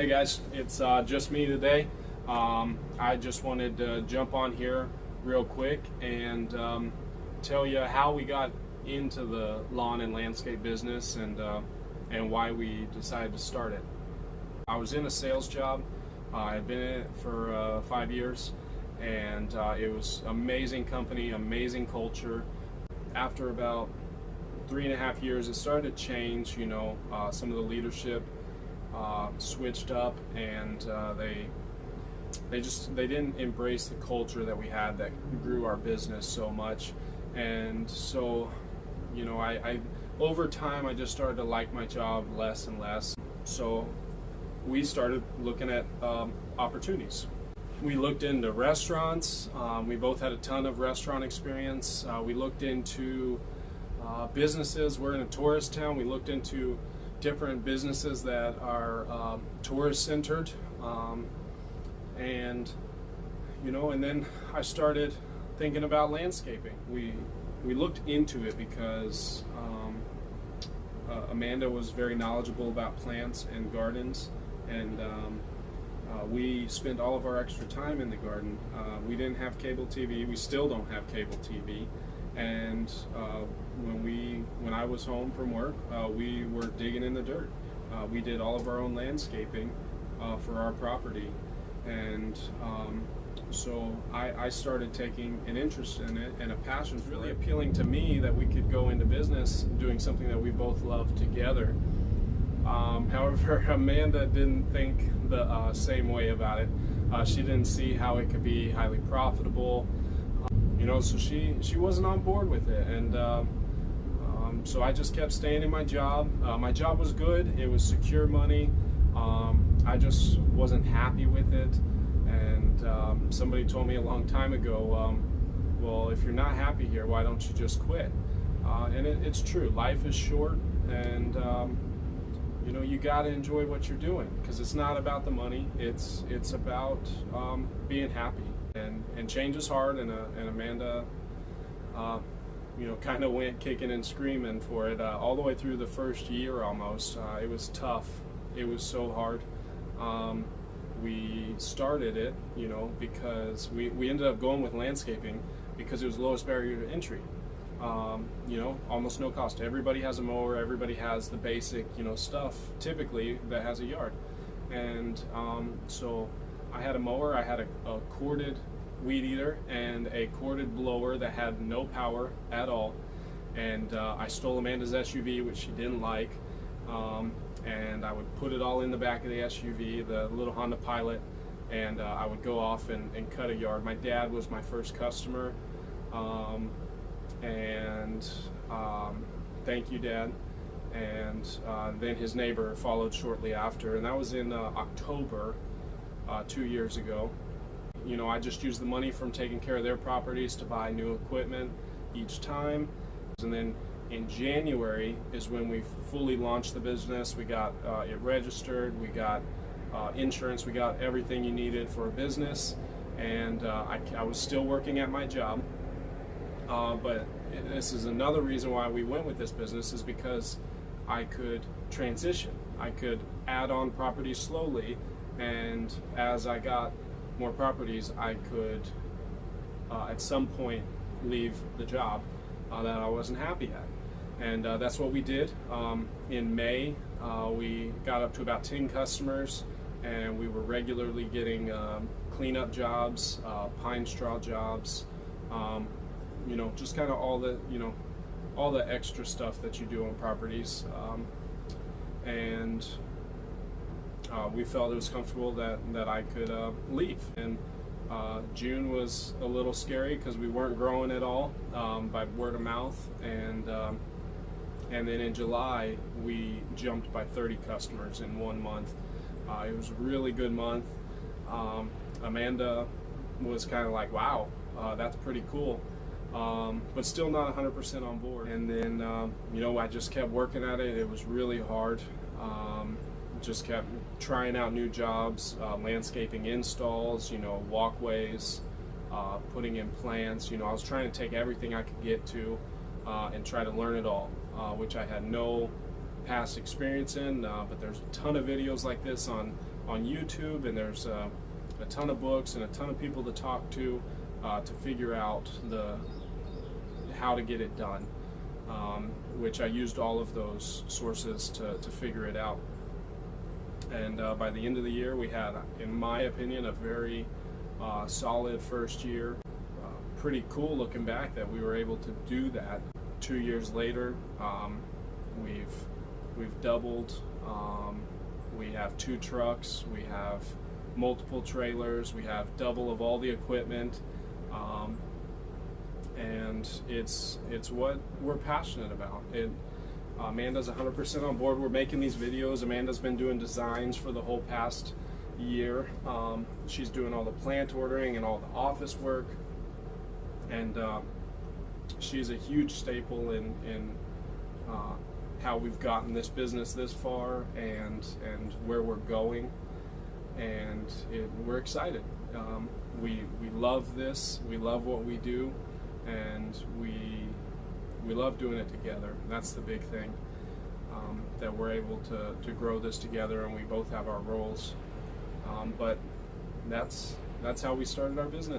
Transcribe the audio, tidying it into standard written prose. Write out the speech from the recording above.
Hey guys, it's just me today. I just wanted to jump on here real quick and tell you how we got into the lawn and landscape business and why we decided to start it. I was in a sales job. I'd been in it for 5 years, and it was amazing company, amazing culture. After about 3.5 years, it started to change. Some of the leadership switched up, and they didn't embrace the culture that we had that grew our business so much. And so I over time I just started to like my job less and less. So we started looking at opportunities. We looked into restaurants. We both had a ton of restaurant experience. We looked into businesses. We're in a tourist town. We looked into different businesses that are tourist centered, and then I started thinking about landscaping. We looked into it because Amanda was very knowledgeable about plants and gardens, and we spent all of our extra time in the garden. We didn't have cable TV. We still don't have cable TV. And when I was home from work, we were digging in the dirt. We did all of our own landscaping for our property, and so I started taking an interest in it and a passion. It's really appealing to me that we could go into business doing something that we both love together. However, Amanda didn't think the same way about it. She didn't see how it could be highly profitable. So she wasn't on board with it, and so I just kept staying in my job. My job was good; it was secure money. I just wasn't happy with it, and somebody told me a long time ago, well, if you're not happy here, why don't you just quit? And it's true. Life is short, and you got to enjoy what you're doing, because it's not about the money. It's about being happy. And change is hard, and Amanda, kind of went kicking and screaming for it all the way through the first year almost. It was tough. It was so hard. We started it, because we ended up going with landscaping because it was the lowest barrier to entry. Almost no cost. Everybody has a mower. Everybody has the basic, stuff typically that has a yard, and so I had a mower, I had a corded weed eater, and a corded blower that had no power at all. And I stole Amanda's SUV, which she didn't like, and I would put it all in the back of the SUV, the little Honda Pilot, and I would go off and cut a yard. My dad was my first customer, and thank you, Dad. And then his neighbor followed shortly after, and that was in October 2 years ago. I just used the money from taking care of their properties to buy new equipment each time. And then in January is when we fully launched the business. We got it registered, we got insurance, we got everything you needed for a business. And I was still working at my job. But this is another reason why we went with this business, is because I could transition. I could add on properties slowly, and as I got more properties, I could at some point leave the job that I wasn't happy at. And that's what we did. In May, we got up to about 10 customers, and we were regularly getting cleanup jobs, pine straw jobs, just kind of all the extra stuff that you do on properties. And we felt it was comfortable that I could leave. And June was a little scary because we weren't growing at all by word of mouth, and then in July we jumped by 30 customers in 1 month. It was a really good month. Amanda was kind of like, wow, that's pretty cool, but still not 100% on board. And then I just kept working at it. It was really hard. Just kept trying out new jobs, landscaping installs, walkways, putting in plants. I was trying to take everything I could get to and try to learn it all, which I had no past experience in, but there's a ton of videos like this on on YouTube, and there's a ton of books and a ton of people to talk to figure out how to get it done, which I used all of those sources to figure it out. And by the end of the year, we had, in my opinion, a very solid first year. Pretty cool looking back that we were able to do that. 2 years later, we've doubled. We have 2 trucks. We have multiple trailers. We have double of all the equipment, and it's what we're passionate about. Amanda's 100% on board. We're making these videos. Amanda's been doing designs for the whole past year. She's doing all the plant ordering and all the office work, and she's a huge staple in how we've gotten this business this far and where we're going, and we're excited. We love this. We love what we do, and we love doing it together. That's the big thing, that we're able to grow this together, and we both have our roles. But that's how we started our business.